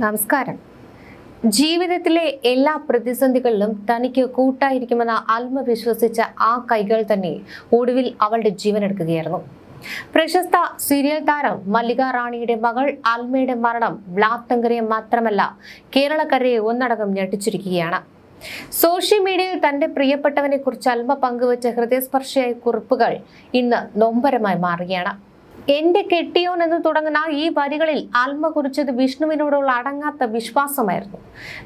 നമസ്കാരം. ജീവിതത്തിലെ എല്ലാ പ്രതിസന്ധികളിലും തനിക്ക് കൂട്ടായിരിക്കുമെന്ന അൽമ വിശ്വസിച്ച ആ കൈകൾ തന്നെ ഒടുവിൽ അവളുടെ ജീവനെടുക്കുകയായിരുന്നു. പ്രശസ്ത സീരിയൽ താരം മല്ലിക റാണിയുടെ മകൾ അൽമയുടെ മരണം ബ്ലാത്തങ്കരയെ മാത്രമല്ല കേരളക്കരയെ ഒന്നടങ്കം ഞെട്ടിച്ചിരിക്കുകയാണ്. സോഷ്യൽ മീഡിയയിൽ തന്റെ പ്രിയപ്പെട്ടവനെ കുറിച്ച് അൽമ പങ്കുവച്ച ഹൃദയസ്പർശിയായ കുറിപ്പുകൾ ഇന്ന് നൊമ്പരമായി മാറുകയാണ്. എന്റെ കെട്ടിയോൻ എന്ന് തുടങ്ങുന്ന ഈ വരികളിൽ അൽമ കുറിച്ചത് വിഷ്ണുവിനോടുള്ള അടങ്ങാത്ത വിശ്വാസമായിരുന്നു.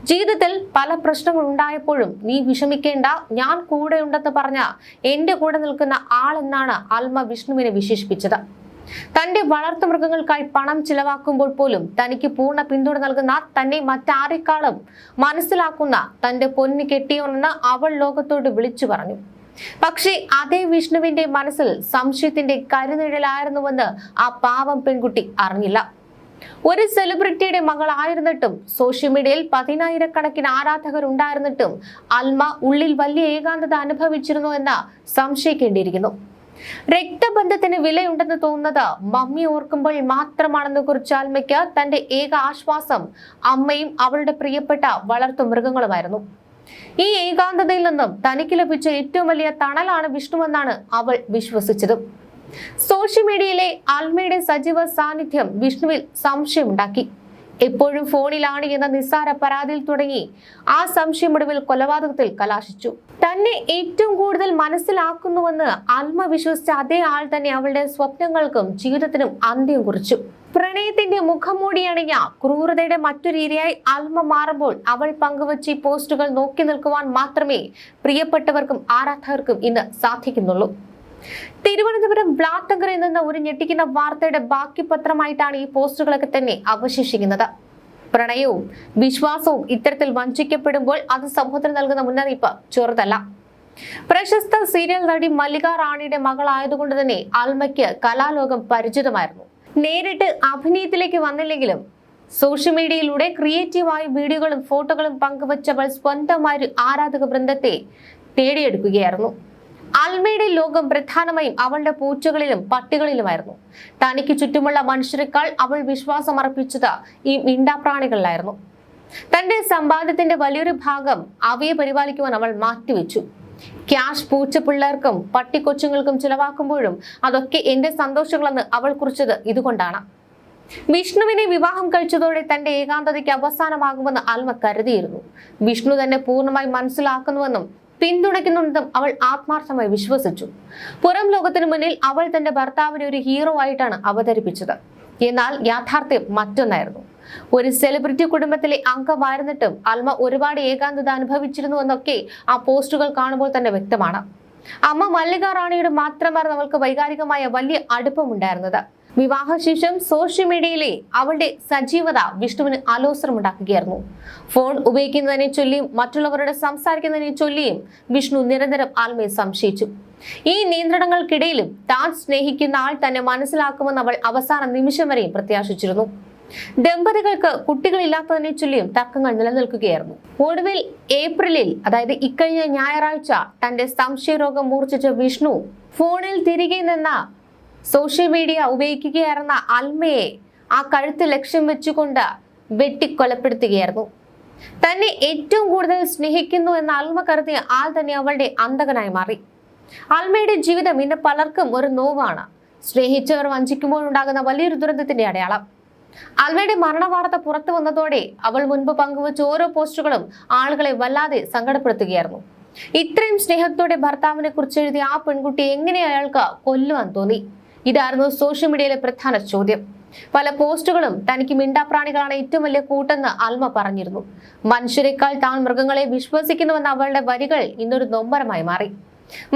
ജീവിതത്തിൽ പല പ്രശ്നങ്ങൾ ഉണ്ടായപ്പോഴും നീ വിഷമിക്കേണ്ട, ഞാൻ കൂടെ ഉണ്ടെന്ന് പറഞ്ഞ എന്റെ കൂടെ നിൽക്കുന്ന ആളെന്നാണ് അൽമ വിഷ്ണുവിനെ വിശേഷിപ്പിച്ചത്. തന്റെ വളർത്തുമൃഗങ്ങൾക്കായി പണം ചിലവാക്കുമ്പോൾ പോലും തനിക്ക് പൂർണ്ണ പിന്തുണ നൽകുന്ന, തന്നെ മറ്റാരെക്കാളും മനസ്സിലാക്കുന്ന തന്റെ പൊന്നു കെട്ടിയോനെന്ന് അവൾ ലോകത്തോട് വിളിച്ചു പറഞ്ഞു. പക്ഷേ അതേ വിഷ്ണുവിന്റെ മനസ്സിൽ സംശയത്തിന്റെ കരുനിഴലായിരുന്നുവെന്ന് ആ പാവം പെൺകുട്ടി അറിഞ്ഞില്ല. ഒരു സെലിബ്രിറ്റിയുടെ മകളായിരുന്നിട്ടും സോഷ്യൽ മീഡിയയിൽ 10,000-കണക്കിന് ആരാധകർ ഉണ്ടായിരുന്നിട്ടും അൽമ ഉള്ളിൽ വലിയ ഏകാന്തത അനുഭവിച്ചിരുന്നു എന്ന് സംശയിക്കേണ്ടിയിരിക്കുന്നു. രക്തബന്ധത്തിന് വിലയുണ്ടെന്ന് തോന്നുന്നത് മമ്മി ഓർക്കുമ്പോൾ മാത്രമാണെന്ന് കുറിച്ച് അൽമയ്ക്ക് തന്റെ ഏക ആശ്വാസം അമ്മയും അവളുടെ പ്രിയപ്പെട്ട വളർത്തു മൃഗങ്ങളുമായിരുന്നു. ഈ ഏകാന്തതയിൽ നിന്നും തനിക്ക് ലഭിച്ച ഏറ്റവും വലിയ തണലാണ് വിഷ്ണുവെന്നാണ് അവൾ വിശ്വസിച്ചത്. സോഷ്യൽ മീഡിയയിലെ അൽമയുടെ സജീവ സാന്നിധ്യം വിഷ്ണുവിൽ സംശയമുണ്ടാക്കി. എപ്പോഴും ഫോണിലാണ് എന്ന നിസ്സാര പരാതിയിൽ തുടങ്ങി ആ സംശയം ഒടുവിൽ കൊലപാതകത്തിൽ കലാശിച്ചു. തന്നെ ഏറ്റവും കൂടുതൽ മനസ്സിലാക്കുന്നുവെന്ന് അൽമ വിശ്വസിച്ച അതേ ആൾ തന്നെ അവളുടെ സ്വപ്നങ്ങൾക്കും ജീവിതത്തിനും അന്ത്യം കുറിച്ചു. പ്രണയത്തിന്റെ മുഖംമൂടിയണിഞ്ഞ ക്രൂരതയുടെ മറ്റൊരു രീതിയായി അൽമ മാറുമ്പോൾ അവൾ പങ്കുവച്ച ഈ പോസ്റ്റുകൾ നോക്കി നിൽക്കുവാൻ മാത്രമേ പ്രിയപ്പെട്ടവർക്കും ആരാധകർക്കും ഇന്ന് സാധിക്കുന്നുള്ളൂ. തിരുവനന്തപുരം ബ്ലാത്തങ്കരയിൽ നിന്ന് ഒരു ഞെട്ടിക്കുന്ന വാർത്തയുടെ ബാക്കി പത്രമായിട്ടാണ് ഈ പോസ്റ്റുകളൊക്കെ തന്നെ അവശേഷിക്കുന്നത്. പ്രണയവും വിശ്വാസവും ഇത്തരത്തിൽ വഞ്ചിക്കപ്പെടുമ്പോൾ അത് സമൂഹത്തിന് നൽകുന്ന മുന്നറിയിപ്പ് ചെറുതല്ല. പ്രശസ്ത സീരിയൽ നടി മല്ലിക റാണിയുടെ മകളായതുകൊണ്ട് തന്നെ അൽമയ്ക്ക് കലാലോകം പരിചിതമായിരുന്നു. നേരിട്ട് അഭിനയത്തിലേക്ക് വന്നില്ലെങ്കിലും സോഷ്യൽ മീഡിയയിലൂടെ ക്രിയേറ്റീവായ വീഡിയോകളും ഫോട്ടോകളും പങ്കുവച്ചവൾ സ്വന്തമായ ആരാധക വൃന്ദത്തെ തേടിയെടുക്കുകയായിരുന്നു. അൽമയുടെ ലോകം പ്രധാനമായും അവളുടെ പൂച്ചകളിലും പട്ടികളിലുമായിരുന്നു. തനിക്ക് ചുറ്റുമുള്ള മനുഷ്യരെക്കാൾ അവൾ വിശ്വാസം അർപ്പിച്ചത് ഈ മിണ്ടാപ്രാണികളിലായിരുന്നു. തന്റെ സമ്പാദ്യത്തിന്റെ വലിയൊരു ഭാഗം അവയെ പരിപാലിക്കുവാൻ അവൾ മാറ്റിവെച്ചു. ക്യാഷ് പൂച്ചപ്പിള്ളേർക്കും പട്ടിക്കൊച്ചുങ്ങൾക്കും ചിലവാക്കുമ്പോഴും അതൊക്കെ എന്റെ സന്തോഷങ്ങളെന്ന് അവൾ കുറിച്ചത് ഇതുകൊണ്ടാണ്. വിഷ്ണുവിനെ വിവാഹം കഴിച്ചതോടെ തന്റെ ഏകാന്തതയ്ക്ക് അവസാനമാകുമെന്ന് അൽമ കരുതിയിരുന്നു. വിഷ്ണു തന്നെ പൂർണ്ണമായി മനസ്സിലാക്കുന്നുവെന്നും പിന്തുണയ്ക്കുന്നുണ്ടെന്നും അവൾ ആത്മാർത്ഥമായി വിശ്വസിച്ചു. പുറം ലോകത്തിനു മുന്നിൽ അവൾ തന്റെ ഭർത്താവിനെ ഒരു ഹീറോ ആയിട്ടാണ് അവതരിപ്പിച്ചത്. എന്നാൽ യാഥാർത്ഥ്യം മറ്റൊന്നായിരുന്നു. ഒരു സെലിബ്രിറ്റി കുടുംബത്തിലെ അംഗമായിരുന്നിട്ടും അൽമ ഒരുപാട് ഏകാന്തത അനുഭവിച്ചിരുന്നു എന്നൊക്കെ ആ പോസ്റ്റുകൾ കാണുമ്പോൾ തന്നെ വ്യക്തമാണ്. അമ്മ മല്ലിക റാണിയുടെ മാത്രമായിരുന്നു അവൾക്ക് വൈകാരികമായ വലിയ അടുപ്പമുണ്ടായിരുന്നത്. വിവാഹശേഷം സോഷ്യൽ മീഡിയയിലെ അവളുടെ സജീവത വിഷ്ണുവിന് ആലോസരമുണ്ടാക്കുകയായിരുന്നു. ഫോൺ ഉപയോഗിക്കുന്നതിനെ ചൊല്ലിയും മറ്റുള്ളവരോട് സംസാരിക്കുന്നതിനെ ചൊല്ലിയും വിഷ്ണു നിരന്തരം അൽമയെ സംശയിച്ചു. ഈ നിയന്ത്രണങ്ങൾക്കിടയിലും താൻ സ്നേഹിക്കുന്ന ആൾ തന്നെ മനസ്സിലാക്കുമെന്ന് അവൾ അവസാന നിമിഷം വരെയും പ്രത്യാശിച്ചിരുന്നു. ദമ്പതികൾക്ക് കുട്ടികളില്ലാത്തതിനെ ചൊല്ലിയും തർക്കങ്ങൾ നിലനിൽക്കുകയായിരുന്നു. ഒടുവിൽ ഏപ്രിലിൽ, അതായത് ഇക്കഴിഞ്ഞ ഞായറാഴ്ച, തന്റെ സംശയരോഗം മൂർച്ഛിച്ച വിഷ്ണു ഫോണിൽ തിരികെ നിന്ന സോഷ്യൽ മീഡിയ ഉപയോഗിക്കുകയായിരുന്ന അൽമയെ ആ കഴുത്ത് ലക്ഷ്യം വെച്ചുകൊണ്ട് വെട്ടിക്കൊലപ്പെടുത്തുകയായിരുന്നു. തന്നെ ഏറ്റവും കൂടുതൽ സ്നേഹിക്കുന്നു എന്ന അൽമ കരുതിയ ആൾ തന്നെ അവളുടെ അന്തകനായി മാറി. അൽമയുടെ ജീവിതം ഇന്ന് പലർക്കും ഒരു നോവാണ്. സ്നേഹിച്ചവർ വഞ്ചിക്കുമ്പോൾ ഉണ്ടാകുന്ന വലിയൊരു ദുരന്തത്തിന്റെ അടയാളം. അൽമയുടെ മരണവാർത്ത പുറത്തു വന്നതോടെ അവൾ മുൻപ് പങ്കുവച്ച ഓരോ പോസ്റ്റുകളും ആളുകളെ വല്ലാതെ സങ്കടപ്പെടുത്തുകയായിരുന്നു. ഇത്രയും സ്നേഹത്തോടെ ഭർത്താവിനെ കുറിച്ച് എഴുതിയ ആ പെൺകുട്ടി എങ്ങനെ അയാൾക്ക് കൊല്ലുവാൻ തോന്നി? ഇതായിരുന്നു സോഷ്യൽ മീഡിയയിലെ പ്രധാന ചോദ്യം. പല പോസ്റ്റുകളും തനിക്ക് മിണ്ടാപ്രാണികളാണ് ഏറ്റവും വലിയ കൂട്ടെന്ന് അൽമ പറഞ്ഞിരുന്നു. മനുഷ്യരെക്കാൾ താൻ മൃഗങ്ങളെ വിശ്വസിക്കുന്നുവെന്ന അവളുടെ വരികൾ ഇന്നൊരു നൊമ്പരമായി മാറി.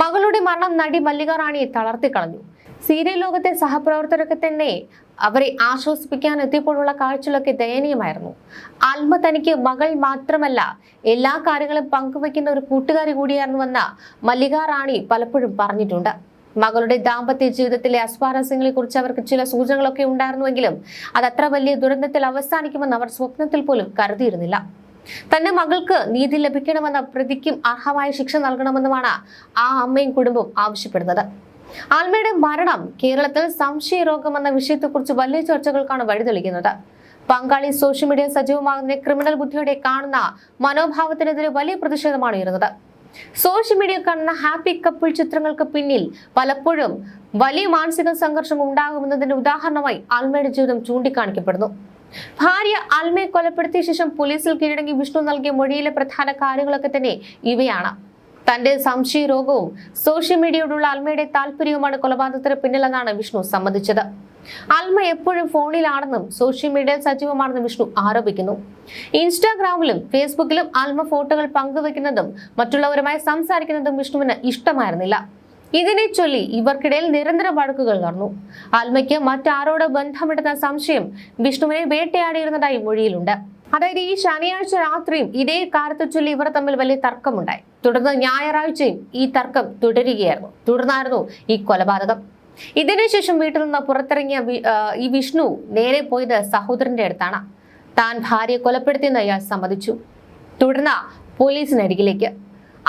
മകളുടെ മരണം നടി മല്ലിക റാണിയെ തളർത്തിക്കളഞ്ഞു. സീരിയൽ ലോകത്തെ സഹപ്രവർത്തകരൊക്കെ തന്നെ അവരെ ആശ്വസിപ്പിക്കാൻ എത്തിയപ്പോഴുള്ള കാഴ്ചകളൊക്കെ ദയനീയമായിരുന്നു. അൽമ തനിക്ക് മകൾ മാത്രമല്ല, എല്ലാ കാര്യങ്ങളും പങ്കുവയ്ക്കുന്ന ഒരു കൂട്ടുകാരി കൂടിയായിരുന്നുവെന്ന് മല്ലിക റാണി പലപ്പോഴും പറഞ്ഞിട്ടുണ്ട്. മകളുടെ ദാമ്പത്യ ജീവിതത്തിലെ അസ്വാരസ്യങ്ങളെ കുറിച്ച് അവർക്ക് ചില സൂചനകളൊക്കെ ഉണ്ടായിരുന്നുവെങ്കിലും അതത്ര വലിയ ദുരന്തത്തിൽ അവസാനിക്കുമെന്ന് അവർ സ്വപ്നത്തിൽ പോലും കരുതിയിരുന്നില്ല. തന്റെ മകൾക്ക് നീതി ലഭിക്കണമെന്ന പ്രതിക്കും അർഹമായ ശിക്ഷ നൽകണമെന്നുമാണ് ആ അമ്മയും കുടുംബവും ആവശ്യപ്പെടുന്നത്. അൽമയുടെ മരണം കേരളത്തിൽ സംശയരോഗം എന്ന വിഷയത്തെക്കുറിച്ച് വലിയ ചർച്ചകൾക്കാണ് വഴിതെളിക്കുന്നത്. പങ്കാളി സോഷ്യൽ മീഡിയ സജീവമാകുന്ന ക്രിമിനൽ ബുദ്ധിയോടെ കാണുന്ന മനോഭാവത്തിനെതിരെ വലിയ പ്രതിഷേധമാണ് ഉയരുന്നത്. സോഷ്യൽ മീഡിയ കാണുന്ന ഹാപ്പി കപ്പിൾ ചിത്രങ്ങൾക്ക് പിന്നിൽ പലപ്പോഴും വലിയ മാനസിക സംഘർഷം ഉണ്ടാകുമെന്നതിന്റെ ഉദാഹരണമായി അൽമയുടെ ജീവിതം ചൂണ്ടിക്കാണിക്കപ്പെടുന്നു. ഭാര്യ അൽമയെ കൊലപ്പെടുത്തിയ ശേഷം പോലീസിൽ കീഴടങ്ങി വിഷ്ണു നൽകിയ മൊഴിയിലെ പ്രധാന കാര്യങ്ങളൊക്കെ തന്നെ ഇവയാണ്. തന്റെ സംശയ രോഗവും സോഷ്യൽ മീഡിയയോടുള്ള അൽമയുടെ താല്പര്യവുമാണ് കൊലപാതകത്തിന് പിന്നിലെന്നാണ് വിഷ്ണു സമ്മതിച്ചത്. അൽമ എപ്പോഴും ഫോണിലാണെന്നും സോഷ്യൽ മീഡിയയിൽ സജീവമാണെന്നും വിഷ്ണു ആരോപിക്കുന്നു. ഇൻസ്റ്റാഗ്രാമിലും ഫേസ്ബുക്കിലും അൽമ ഫോട്ടോകൾ പങ്കുവെക്കുന്നതും മറ്റുള്ളവരുമായി സംസാരിക്കുന്നതും വിഷ്ണുവിന് ഇഷ്ടമായിരുന്നില്ല. ഇതിനെ ചൊല്ലി ഇവർക്കിടയിൽ നിരന്തര വഴക്കുകൾ നടന്നു. അൽമയ്ക്ക് മറ്റാരോട് ബന്ധമിടുന്ന സംശയം വിഷ്ണുവിനെ വേട്ടയാടിയിരുന്നതായി മൊഴിയിലുണ്ട്. അതായത് ഈ ശനിയാഴ്ച രാത്രിയും ഇതേ കാര്യത്തെ ചൊല്ലി ഇവർ തമ്മിൽ വലിയ തർക്കമുണ്ടായി. തുടർന്ന് ഞായറാഴ്ചയും ഈ തർക്കം തുടരുകയായിരുന്നു. തുടർന്നായിരുന്നു ഈ കൊലപാതകം. ഇതിനുശേഷം വീട്ടിൽ നിന്ന് പുറത്തിറങ്ങിയ ഈ വിഷ്ണു നേരെ പോയത് സഹോദരന്റെ അടുത്താണ്. താൻ ഭാര്യയെ കൊലപ്പെടുത്തിയെന്ന് അയാൾ സമ്മതിച്ചു. തുടർന്ന് പോലീസിനരികിലേക്ക്.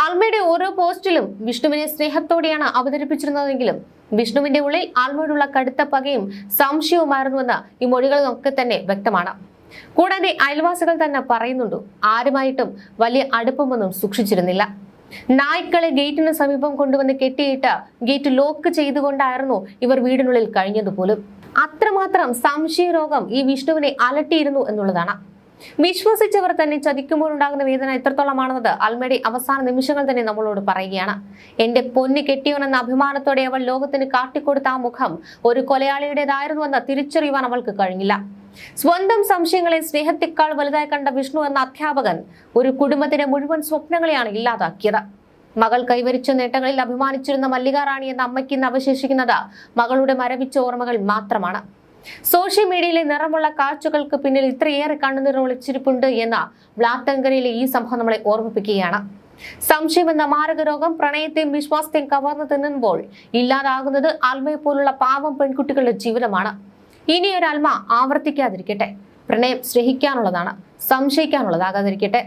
അൽമയുടെ ഓരോ പോസ്റ്റിലും വിഷ്ണുവിനെ സ്നേഹത്തോടെയാണ് അവതരിപ്പിച്ചിരുന്നതെങ്കിലും വിഷ്ണുവിന്റെ ഉള്ളിൽ ആൽമയോടുള്ള കടുത്ത പകയും സംശയവുമായിരുന്നുവെന്ന് ഈ മൊഴികളൊക്കെ തന്നെ വ്യക്തമാണ്. കൂടാതെ അയൽവാസികൾ തന്നെ പറയുന്നുണ്ട്, ആരുമായിട്ടും വലിയ അടുപ്പമൊന്നും സൂക്ഷിച്ചിരുന്നില്ല. നായ്ക്കളെ ഗേറ്റിന് സമീപം കൊണ്ടുവന്ന് കെട്ടിയിട്ട് ഗേറ്റ് ലോക്ക് ചെയ്തുകൊണ്ടായിരുന്നു ഇവർ വീടിനുള്ളിൽ കഴിഞ്ഞതുപോലും. അത്രമാത്രം സംശയരോഗം ഈ വിഷ്ണുവിനെ അലട്ടിയിരുന്നു എന്നുള്ളതാണ്. വിശ്വസിച്ചവർ തന്നെ ചതിക്കുമ്പോൾ ഉണ്ടാകുന്ന വേദന എത്രത്തോളമാണെന്നത് അൽമയുടെ അവസാന നിമിഷങ്ങൾ തന്നെ നമ്മളോട് പറയുകയാണ്. എന്റെ പൊന്നു കെട്ടിയോനെന്ന അഭിമാനത്തോടെ അവൾ ലോകത്തിന് കാട്ടിക്കൊടുത്ത ആ മുഖം ഒരു കൊലയാളിയുടേതായിരുന്നുവെന്ന് തിരിച്ചറിയുവാൻ അവൾക്ക് കഴിഞ്ഞില്ല. സ്വന്തം സംശയങ്ങളെ സ്നേഹത്തെക്കാൾ വലുതായി കണ്ട വിഷ്ണു എന്ന അധ്യാപകൻ ഒരു കുടുംബത്തിന്റെ മുഴുവൻ സ്വപ്നങ്ങളെയാണ് ഇല്ലാതാക്കിയത്. മകൾ കൈവരിച്ച നേട്ടങ്ങളിൽ അഭിമാനിച്ചിരുന്ന മല്ലിക റാണി എന്ന അമ്മയ്ക്ക് ഇന്ന് അവശേഷിക്കുന്നത് മകളുടെ മരവിച്ച ഓർമ്മകൾ മാത്രമാണ്. സോഷ്യൽ മീഡിയയിലെ നിറമുള്ള കാഴ്ചകൾക്ക് പിന്നിൽ ഇത്രയേറെ കണ്ണുനീർ ഒളിച്ചിരിപ്പുണ്ട് എന്ന ബ്ലാത്തങ്കരയിലെ ഈ സംഭവം നമ്മളെ ഓർമ്മിപ്പിക്കുകയാണ്. സംശയം എന്ന മാരക രോഗം പ്രണയത്തെയും വിശ്വാസത്തെയും കവർന്നു തിന്നുമ്പോൾ ഇല്ലാതാകുന്നത് അൽമയെ പോലുള്ള പാവം പെൺകുട്ടികളുടെ ജീവിതമാണ്. ഇനിയൊരു അൽമ ആവർത്തിക്കാതിരിക്കട്ടെ. പ്രണയം സ്നേഹിക്കാനുള്ളതാണ്, സംശയിക്കാനുള്ളതാകാതിരിക്കട്ടെ.